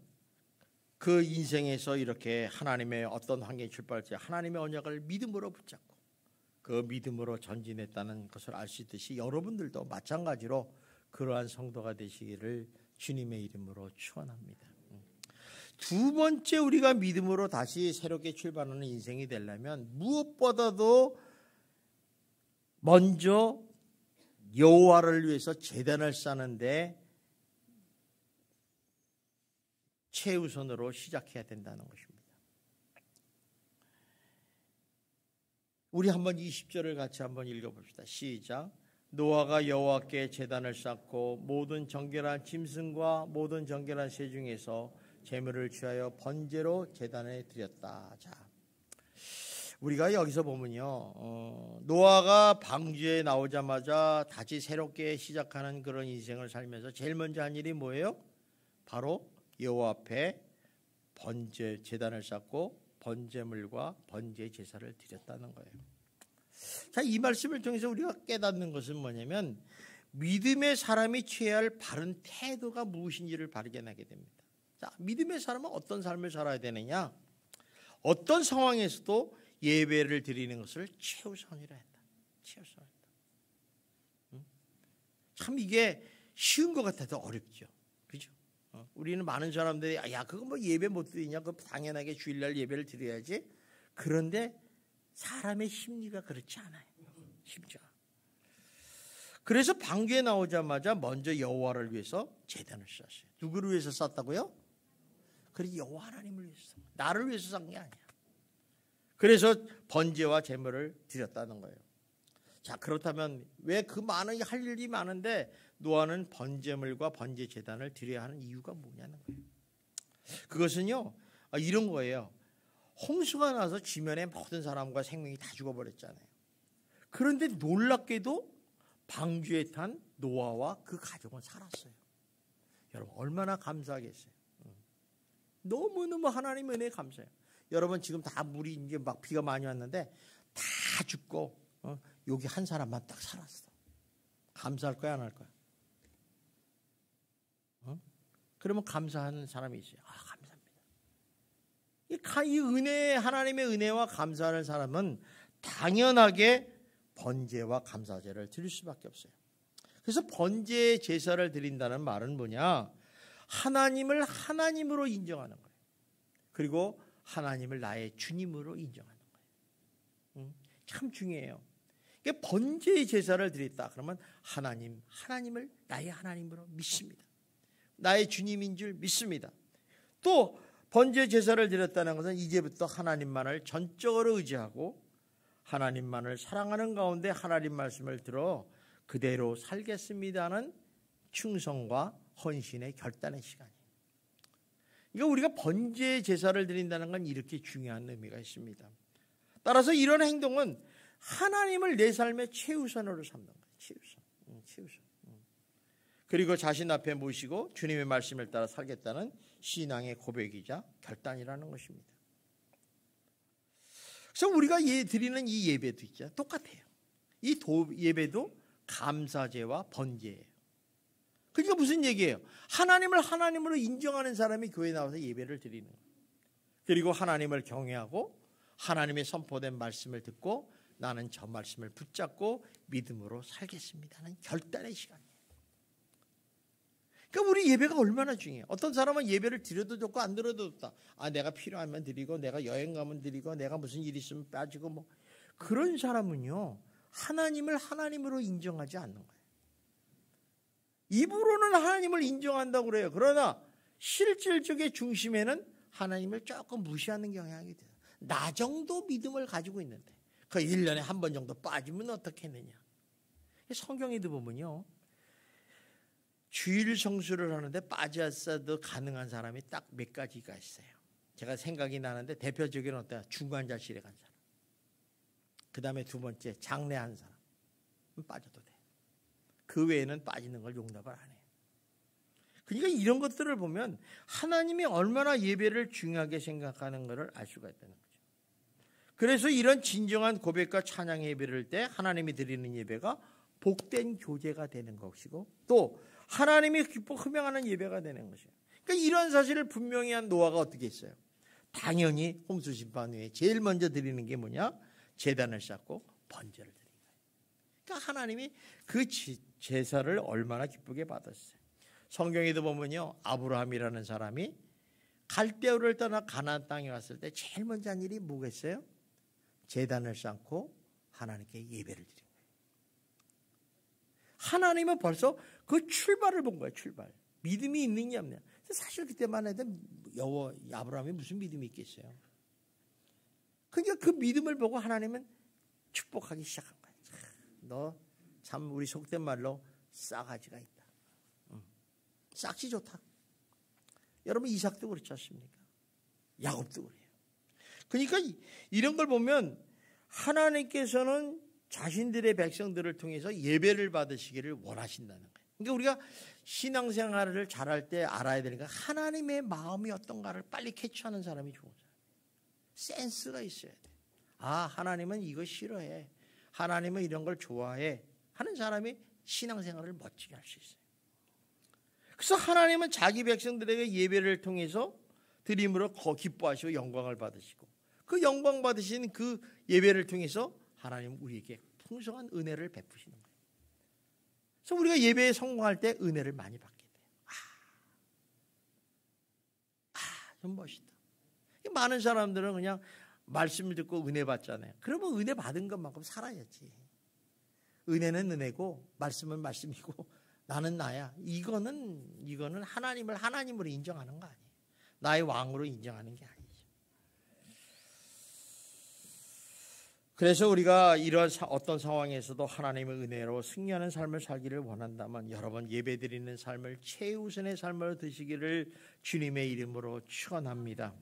S1: 그 인생에서 이렇게 하나님의 어떤 환경에 출발할 때 하나님의 언약을 믿음으로 붙잡고 그 믿음으로 전진했다는 것을 알 수 있듯이 여러분들도 마찬가지로 그러한 성도가 되시기를 주님의 이름으로 축원합니다. 두 번째 우리가 믿음으로 다시 새롭게 출발하는 인생이 되려면 무엇보다도 먼저 여호와를 위해서 제단을 쌓는데 최우선으로 시작해야 된다는 것입니다. 우리 한번 20절을 같이 한번 읽어봅시다. 시작. 노아가 여호와께 제단을 쌓고 모든 정결한 짐승과 모든 정결한 새 중에서 제물을 취하여 번제로 제단에 드렸다. 자, 우리가 여기서 보면요, 노아가 방주에 나오자마자 다시 새롭게 시작하는 그런 인생을 살면서 제일 먼저 한 일이 뭐예요? 바로 여호와 앞에 번제 제단을 쌓고 번제물과 번제 제사를 드렸다는 거예요. 자, 이 말씀을 통해서 우리가 깨닫는 것은 뭐냐면 믿음의 사람이 취해야 할 바른 태도가 무엇인지를 발견하게 됩니다. 자, 믿음의 사람은 어떤 삶을 살아야 되느냐? 어떤 상황에서도 예배를 드리는 것을 최우선이라 했다. 최우선이다. 참 이게 쉬운 것 같아도 어렵죠. 그죠? 우리는 많은 사람들이 야 그거 뭐 예배 못 드리냐? 그거 당연하게 주일날 예배를 드려야지. 그런데 사람의 심리가 그렇지 않아요. 쉽죠. 그래서 방주에 나오자마자 먼저 여호와를 위해서 제단을 쌓았어요. 누구를 위해서 쌓았다고요? 그래 여호와 하나님을 위해서. 나를 위해서 쌓은 게 아니야. 그래서 번제와 제물을 드렸다는 거예요. 자, 그렇다면 왜 그 많은 할 일이 많은데 노아는 번제물과 번제 제단을 드려야 하는 이유가 뭐냐는 거예요. 그것은요, 이런 거예요. 홍수가 나서 지면의 모든 사람과 생명이 다 죽어버렸잖아요. 그런데 놀랍게도 방주에 탄 노아와 그 가족은 살았어요. 여러분 얼마나 감사하겠어요. 너무너무 하나님의 은혜에 감사해요. 여러분 지금 다 물이 이제 막 비가 많이 왔는데 다 죽고 여기 한 사람만 딱 살았어. 감사할 거야 안 할 거야? 그러면 감사하는 사람이 있어요. 감사합니다. 이 은혜, 하나님의 은혜와 감사하는 사람은 당연하게 번제와 감사제를 드릴 수밖에 없어요. 그래서 번제 제사를 드린다는 말은 뭐냐? 하나님을 하나님으로 인정하는 거예요. 그리고 하나님을 나의 주님으로 인정하는 거예요. 참 중요해요. 번제 제사를 드렸다 그러면 하나님을 나의 하나님으로 믿습니다. 나의 주님인 줄 믿습니다. 또 번제 제사를 드렸다는 것은 이제부터 하나님만을 전적으로 의지하고 하나님만을 사랑하는 가운데 하나님 말씀을 들어 그대로 살겠습니다는 충성과 헌신의 결단의 시간이에요. 그러니까 우리가 번제 제사를 드린다는 건 이렇게 중요한 의미가 있습니다. 따라서 이런 행동은 하나님을 내 삶의 최우선으로 삼는 거예요. 최우선. 그리고 자신 앞에 모시고 주님의 말씀을 따라 살겠다는 신앙의 고백이자 결단이라는 것입니다. 그래서 우리가 드리는 이 예배도 있죠. 똑같아요. 이 예배도 감사제와 번제예요. 그러니까 무슨 얘기예요? 하나님을 하나님으로 인정하는 사람이 교회에 나와서 예배를 드리는 거예요. 그리고 하나님을 경외하고 하나님의 선포된 말씀을 듣고 나는 저 말씀을 붙잡고 믿음으로 살겠습니다는 결단의 시간이에요. 그러니까 우리 예배가 얼마나 중요해요. 어떤 사람은 예배를 드려도 좋고 안 드려도 좋다. 내가 필요하면 드리고 내가 여행 가면 드리고 내가 무슨 일이 있으면 빠지고 뭐 그런 사람은요. 하나님을 하나님으로 인정하지 않는 거예요. 입으로는 하나님을 인정한다고 그래요. 그러나 실질적인 중심에는 하나님을 조금 무시하는 경향이 돼요. 나 정도 믿음을 가지고 있는데 그 1년에 한 번 정도 빠지면 어떻게 했느냐. 성경에도 보면요. 주일 성수를 하는데 빠졌어도 가능한 사람이 딱 몇 가지가 있어요. 제가 생각이 나는데 대표적인 어때요? 중환자실에 간 사람. 그 다음에 두 번째 장례한 사람. 빠져도 돼. 그 외에는 빠지는 걸 용납을 안 해요. 그러니까 이런 것들을 보면 하나님이 얼마나 예배를 중요하게 생각하는 것을 알 수가 있다는 거죠. 그래서 이런 진정한 고백과 찬양 예배를 때 하나님이 드리는 예배가 복된 교제가 되는 것이고 또 하나님이 기뻐 흠양하는 예배가 되는 것이에요. 그러니까 이런 사실을 분명히 한 노아가 어떻게 했어요? 당연히 홍수 심판 후에 제일 먼저 드리는 게 뭐냐? 제단을 쌓고 번제를 드린 거예요. 그러니까 하나님이 그 제사를 얼마나 기쁘게 받았어요. 성경에도 보면요, 아브라함이라는 사람이 갈대우를 떠나 가나안 땅에 왔을 때 제일 먼저 한 일이 뭐겠어요? 제단을 쌓고 하나님께 예배를 드린 거예요. 하나님은 벌써 그 출발을 본 거예요. 출발. 믿음이 있느냐 없느냐. 사실 그때만 해도 아브라함이 무슨 믿음이 있겠어요. 그러니까 그 믿음을 보고 하나님은 축복하기 시작한 거예요. 너 참 우리 속된 말로 싸가지가 있다. 싹지 좋다. 여러분 이삭도 그렇지 않습니까? 야곱도 그래요. 그러니까 이런 걸 보면 하나님께서는 자신들의 백성들을 통해서 예배를 받으시기를 원하신다는 거예요. 그러니까 우리가 신앙생활을 잘할 때 알아야 되니까 하나님의 마음이 어떤가를 빨리 캐치하는 사람이 좋은 사람. 센스가 있어야 돼. 아, 하나님은 이거 싫어해. 하나님은 이런 걸 좋아해. 하는 사람이 신앙생활을 멋지게 할 수 있어요. 그래서 하나님은 자기 백성들에게 예배를 통해서 드림으로 기뻐하시고 영광을 받으시고 그 영광 받으신 그 예배를 통해서 하나님 우리에게 풍성한 은혜를 베푸시는 거예요. 그래서 우리가 예배에 성공할 때 은혜를 많이 받게 돼요. 좀 멋있다. 많은 사람들은 그냥 말씀을 듣고 은혜 받잖아요. 그러면 은혜 받은 것만큼 살아야지. 은혜는 은혜고 말씀은 말씀이고 나는 나야. 이거는 하나님을 하나님으로 인정하는 거 아니에요. 나의 왕으로 인정하는 게 아니죠. 그래서 우리가 이런 어떤 상황에서도 하나님의 은혜로 승리하는 삶을 살기를 원한다면 여러분 예배드리는 삶을 최우선의 삶으로 드시기를 주님의 이름으로 축원합니다.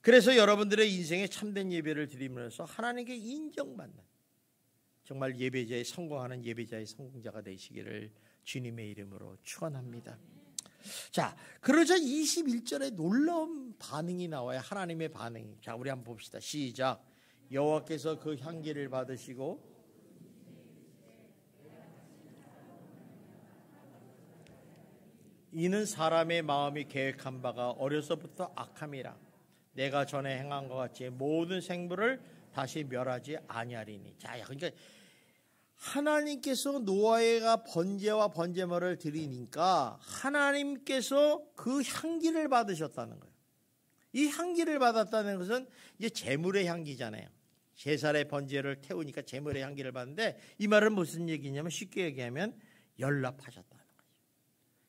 S1: 그래서 여러분들의 인생에 참된 예배를 드리면서 하나님께 인정받는 정말 예배자의 성공하는 예배자의 성공자가 되시기를 주님의 이름으로 축원합니다. 자, 그러자 21절에 놀라운 반응이 나와요. 하나님의 반응이. 자, 우리 한번 봅시다. 시작. 여호와께서 그 향기를 받으시고 이는 사람의 마음이 계획한 바가 어려서부터 악함이라. 내가 전에 행한 것 같이 모든 생물을 다시 멸하지 아니하리니. 자, 그러니까 하나님께서 노아가 번제와 번제물을 드리니까 하나님께서 그 향기를 받으셨다는 거예요. 이 향기를 받았다는 것은 이제 제물의 향기잖아요. 제사의 번제를 태우니까 제물의 향기를 받는데 이 말은 무슨 얘기냐면 쉽게 얘기하면 연락하셨다는 거죠.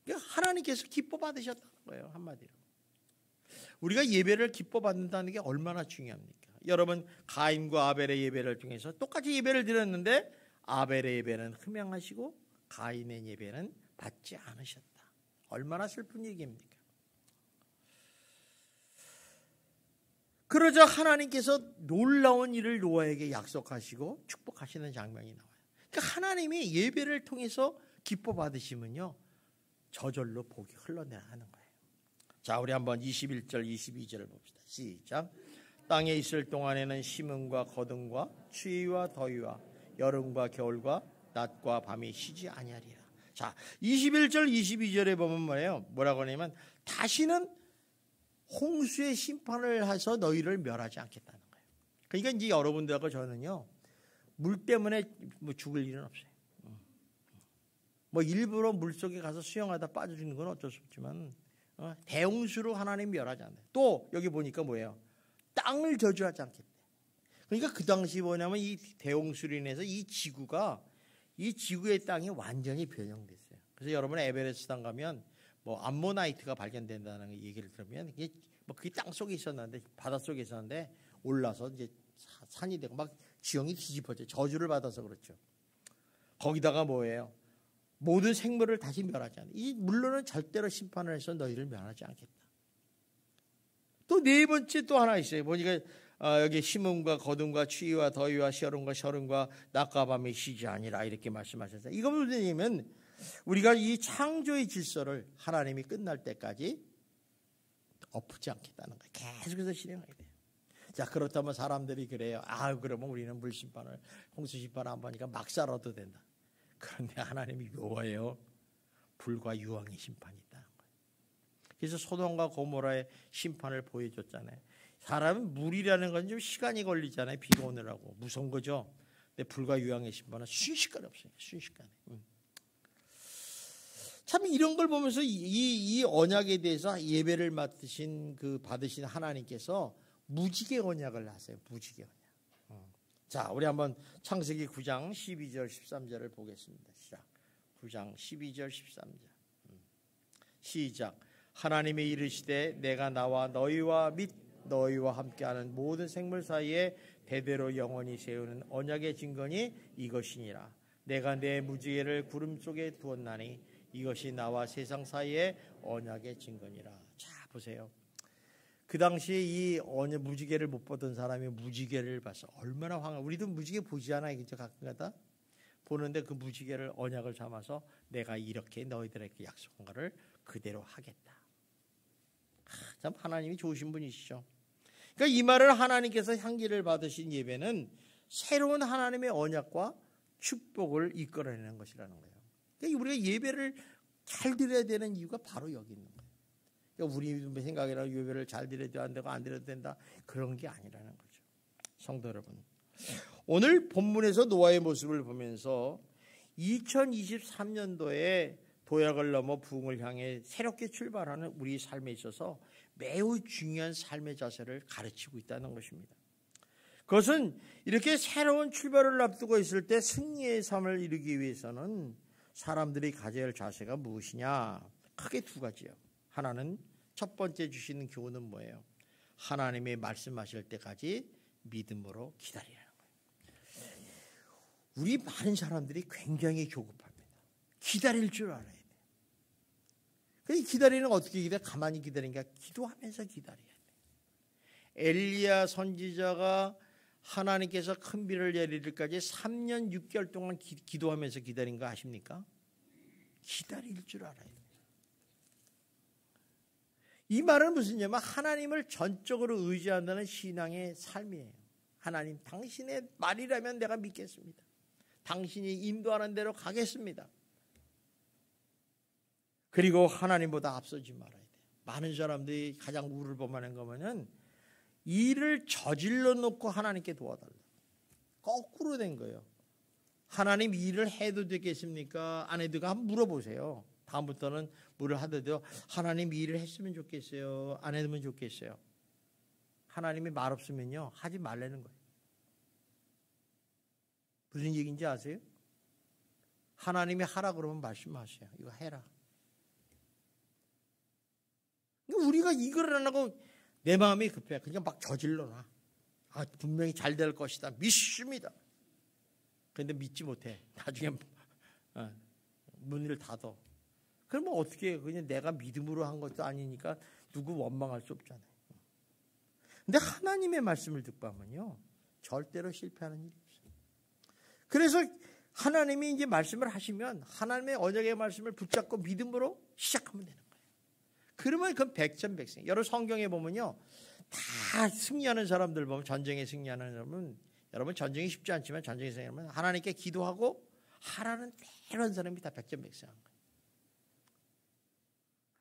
S1: 그러니까 하나님께서 기뻐 받으셨다는 거예요. 한마디로. 우리가 예배를 기뻐 받는다는 게 얼마나 중요합니까? 여러분 가인과 아벨의 예배를 통해서 똑같이 예배를 드렸는데 아벨의 예배는 흠양하시고 가인의 예배는 받지 않으셨다. 얼마나 슬픈 얘기입니까? 그러자 하나님께서 놀라운 일을 노아에게 약속하시고 축복하시는 장면이 나와요. 그러니까 하나님이 예배를 통해서 기뻐 받으시면요 저절로 복이 흘러내려가는 거예요. 자, 우리 한번 21절 22절을 봅시다. 시작. 땅에 있을 동안에는 심음과 거듭과 추위와 더위와 여름과 겨울과 낮과 밤이 쉬지 아니하리라. 자, 21절 22절에 보면 뭐라고 하냐면 다시는 홍수의 심판을 해서 너희를 멸하지 않겠다는 거예요. 그러니까 이제 여러분들하고 저는요 물 때문에 뭐 죽을 일은 없어요. 뭐 일부러 물 속에 가서 수영하다 빠져 죽는 건 어쩔 수 없지만 대홍수로 하나님 멸하지 않아요. 또 여기 보니까 뭐예요? 땅을 저주하지 않겠대. 그러니까 그 당시 뭐냐면 이 대홍수로 인해서 이 지구의 땅이 완전히 변형됐어요. 그래서 여러분 에베레스트 산 가면 뭐 암모나이트가 발견된다는 얘기를 들으면 이게 뭐 그게 땅 속에 있었는데 바다 속에 있었는데 올라서 이제 산이 되고 막 지형이 뒤집어져 저주를 받아서 그렇죠. 거기다가 뭐예요? 모든 생물을 다시 멸하지 않는다. 이 물론은 절대로 심판을 해서 너희를 멸하지 않겠다. 또 네 번째 또 하나 있어요. 보니까 여기 심음과 거둠과 추위와 더위와 시어름과 셔름과 낮과 밤이 쉬지 아니라 이렇게 말씀하셨어요. 이거 무슨 얘기냐면 우리가 이 창조의 질서를 하나님이 끝날 때까지 엎지 않겠다는 거예요. 계속해서 실행하게 돼요. 자, 그렇다면 사람들이 그래요. 그러면 우리는 물심판을, 홍수심판을 안 보니까 막 살아도 된다. 그런데 하나님이 묘해요. 불과 유황의 심판이 있다는 거예요. 그래서 소돔과 고모라의 심판을 보여줬잖아요. 사람은 물이라는 건 좀 시간이 걸리잖아요. 비가 오느라고. 무서운 거죠. 근데 불과 유황의 심판은 순식간에 없어요. 순식간에. 참 이런 걸 보면서 이 언약에 대해서 예배를 받으신 하나님께서 무지개 언약을 하세요. 무지개 언약. 자, 우리 한번 창세기 9장 12절 13절을 보겠습니다. 시작. 9장 12절 13절. 시작. 하나님이 이르시되 내가 나와 너희와 및 너희와 함께하는 모든 생물 사이에 대대로 영원히 세우는 언약의 증거니 이것이니라. 내가 내 무지개를 구름 속에 두었나니 이것이 나와 세상 사이의 언약의 증거니라. 자, 보세요. 그 당시에 이 무지개를 못 보던 사람이 무지개를 봐서 얼마나 우리도 무지개 보지 않아요. 그죠? 가끔가다 보는데 그 무지개를 언약을 삼아서 내가 이렇게 너희들에게 약속한 것을 그대로 하겠다. 참 하나님이 좋으신 분이시죠. 그러니까 이 말을 하나님께서 향기를 받으신 예배는 새로운 하나님의 언약과 축복을 이끌어내는 것이라는 거예요. 그러니까 우리가 예배를 잘 드려야 되는 이유가 바로 여기 있는 거예요. 그러니까 우리 생각이랑 예배를 잘 드려도 안 되고 안 드려도 된다. 그런 게 아니라는 거죠. 성도 여러분, 오늘 본문에서 노아의 모습을 보면서 2023년도에 도약을 넘어 부흥을 향해 새롭게 출발하는 우리 삶에 있어서 매우 중요한 삶의 자세를 가르치고 있다는 것입니다. 그것은 이렇게 새로운 출발을 앞두고 있을 때 승리의 삶을 이루기 위해서는 사람들이 가져야 할 자세가 무엇이냐? 크게 두 가지요. 하나는 첫 번째 주시는 교훈은 뭐예요? 하나님의 말씀하실 때까지 믿음으로 기다리라는 거예요. 우리 많은 사람들이 굉장히 조급합니다. 기다릴 줄 알아야 돼요. 그 기다리는 어떻게 기다려? 가만히 기다리는 게 기도하면서 기다려야 돼요. 엘리야 선지자가 하나님께서 큰 비를 내리기까지 3년 6개월 동안 기도하면서 기다린 거 아십니까? 기다릴 줄 알아야 돼요. 이 말은 무슨 얘기냐면 하나님을 전적으로 의지한다는 신앙의 삶이에요. 하나님, 당신의 말이라면 내가 믿겠습니다. 당신이 인도하는 대로 가겠습니다. 그리고 하나님보다 앞서지 말아야 돼요. 많은 사람들이 가장 우를 범하는 거면은 일을 저질러 놓고 하나님께 도와달라. 거꾸로 된 거예요. 하나님 일을 해도 되겠습니까? 안 해도 한번 물어보세요. 다음부터는 물을 하더라도 하나님 일을 했으면 좋겠어요? 안 해두면 좋겠어요? 하나님이 말 없으면요 하지 말라는 거예요. 무슨 얘기인지 아세요? 하나님이 하라 그러면 말씀하세요. 이거 해라. 우리가 이걸 안 하고 내 마음이 급해. 그냥 막 저질러놔. 분명히 잘 될 것이다. 믿습니다. 그런데 믿지 못해. 나중에 문을 닫아. 그러면 어떻게 해요? 그냥 내가 믿음으로 한 것도 아니니까 누구 원망할 수 없잖아요. 근데 하나님의 말씀을 듣고 하면요 절대로 실패하는 일이 없어요. 그래서 하나님이 이제 말씀을 하시면 하나님의 언약의 말씀을 붙잡고 믿음으로 시작하면 되는 거예요. 그러면 그건 백전백승. 여러분 성경에 보면요 다 승리하는 사람들 보면, 전쟁에 승리하는 사람은, 여러분 전쟁이 쉽지 않지만 전쟁에 승리하면 하나님께 기도하고 하라는 대로 한 사람이 다 백전백승한 거예요.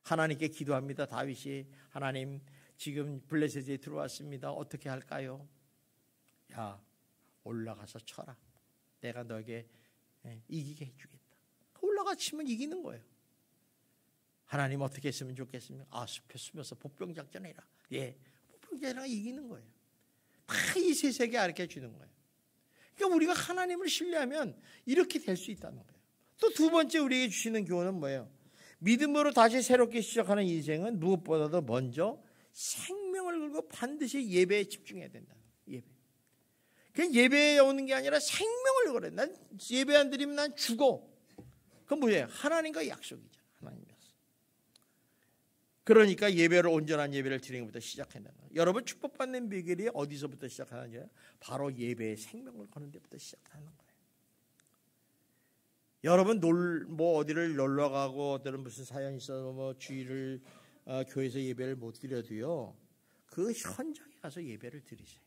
S1: 하나님께 기도합니다. 다윗이 하나님 지금 블레셋에 들어왔습니다. 어떻게 할까요? 야, 올라가서 쳐라. 내가 너에게 이기게 해주겠다. 올라가 치면 이기는 거예요. 하나님 어떻게 했으면 좋겠습니까? 숲에 숨어서 복병작전 해라. 예, 복병작전 이기는 거예요. 다 이 세세계 가르쳐 주는 거예요. 그러니까 우리가 하나님을 신뢰하면 이렇게 될 수 있다는 거예요. 또 두 번째 우리에게 주시는 교훈은 뭐예요? 믿음으로 다시 새롭게 시작하는 인생은 무엇보다도 먼저 생명을 걸고 반드시 예배에 집중해야 된다. 예배. 그냥 예배에 오는 게 아니라 생명을 걸어야 돼. 난 예배 안 드리면 난 죽어. 그건 뭐예요? 하나님과의 약속이잖아요. 하나님 약속. 그러니까 예배를 온전한 예배를 드리는 것부터 시작한다는 거예요. 여러분 축복받는 비결이 어디서부터 시작하는지요? 바로 예배의 생명을 거는 데부터 시작하는 거예요. 여러분 어디를 놀러 가고 어떤 무슨 사연이 있어서 뭐 주일을 교회에서 예배를 못 드려도요. 그 현장에 가서 예배를 드리세요.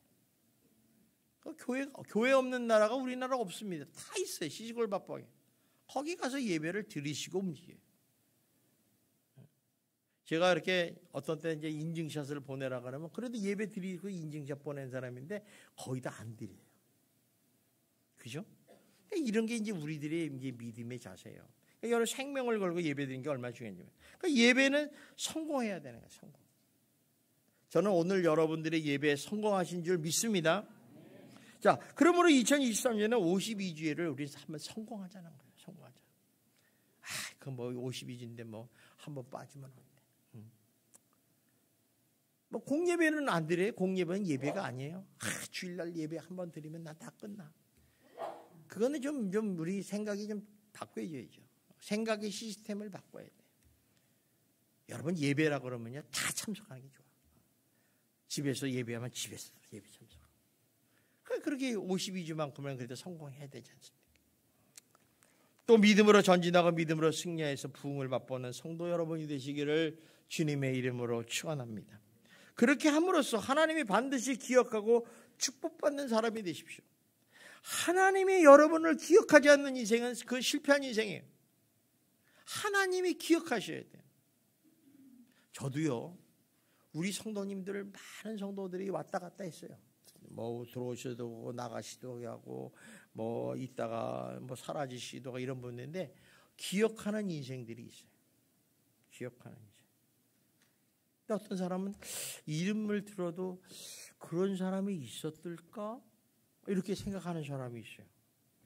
S1: 교회 없는 나라가 우리나라 없습니다. 다 있어요. 시골밥방에. 거기 가서 예배를 드리시고 움직여요. 제가 이렇게 어떤 때 이제 인증샷을 보내라 그러면 그래도 예배 드리고 인증샷 보낸 사람인데 거의 다 안 드려요. 그죠? 이런 게 이제 우리들의 이제 믿음의 자세예요. 여러 생명을 걸고 예배 드리는 게 얼마나 중요한지. 그러니까 예배는 성공해야 되는 거예요. 성공. 저는 오늘 여러분들의 예배에 성공하신 줄 믿습니다. 자, 그러므로 2023년에 52주일을 우리 한번 성공하자는 거예요. 성공하자. 그 뭐 52주인데 뭐 한번 빠지면 안 돼. 뭐 공예배는 안 드려요. 공예배는 예배가 아니에요. 주일날 예배 한번 드리면 나 다 끝나. 그거는 좀 우리 생각이 좀 바꿔야죠. 생각의 시스템을 바꿔야 돼요. 여러분 예배라 그러면요 다 참석하는 게 좋아. 집에서 예배하면 집에서 예배 참석. 그렇게 52주만큼은 그래도 성공해야 되지 않습니까? 또 믿음으로 전진하고 믿음으로 승리해서 부흥을 맛보는 성도 여러분이 되시기를 주님의 이름으로 축원합니다. 그렇게 함으로써 하나님이 반드시 기억하고 축복받는 사람이 되십시오. 하나님이 여러분을 기억하지 않는 인생은 그 실패한 인생이에요. 하나님이 기억하셔야 돼요. 저도요. 우리 성도님들 많은 성도들이 왔다 갔다 했어요. 뭐 들어오셔도 하고 나가시도 하고 뭐 있다가 뭐 사라지시도 하고 이런 분인데 기억하는 인생들이 있어요. 기억하는 인생. 근데 어떤 사람은 이름을 들어도 그런 사람이 있었을까? 이렇게 생각하는 사람이 있어요.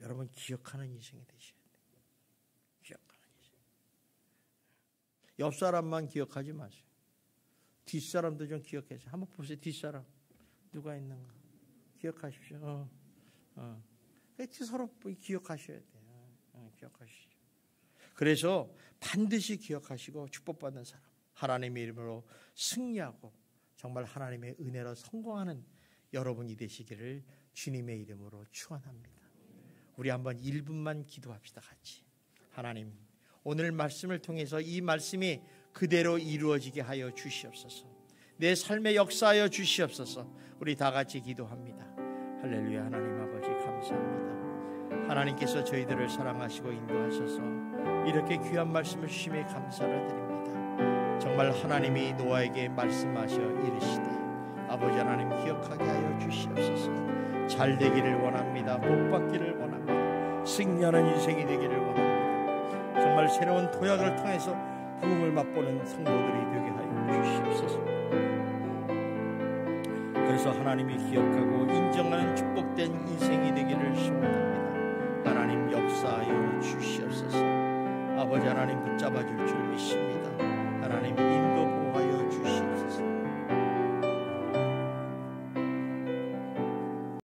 S1: 여러분 기억하는 인생이 되셔야 돼요. 기억하는 인생. 옆 사람만 기억하지 마세요. 뒷사람도 좀 기억하세요. 한번 보세요. 뒷사람 누가 있는가 기억하십시오. 서로 기억하셔야 돼요. 기억하시죠. 그래서 반드시 기억하시고 축복받는 사람, 하나님의 이름으로 승리하고 정말 하나님의 은혜로 성공하는 여러분이 되시기를 주님의 이름으로 축원합니다. 우리 한번 1분만 기도합시다. 같이. 하나님, 오늘 말씀을 통해서 이 말씀이 그대로 이루어지게 하여 주시옵소서. 내 삶에 역사하여 주시옵소서. 우리 다 같이 기도합니다. 할렐루야. 하나님 아버지 감사합니다. 하나님께서 저희들을 사랑하시고 인도하셔서 이렇게 귀한 말씀을 주심에 감사를 드립니다. 정말 하나님이 노아에게 말씀하셔 이르시되 아버지 하나님 기억하게 하여 주시옵소서. 잘 되기를 원합니다. 복 받기를 원합니다. 승리하는 인생이 되기를 원합니다. 정말 새로운 도약을 통해서 부흥을 맛보는 성도들이 되게 하여 주시옵소서. 그래서 하나님이 기억하고 인정하는 축복된 인생이 되기를 소원합니다. 하나님 역사하여 주시옵소서. 아버지 하나님 붙잡아 줄 줄 믿습니다.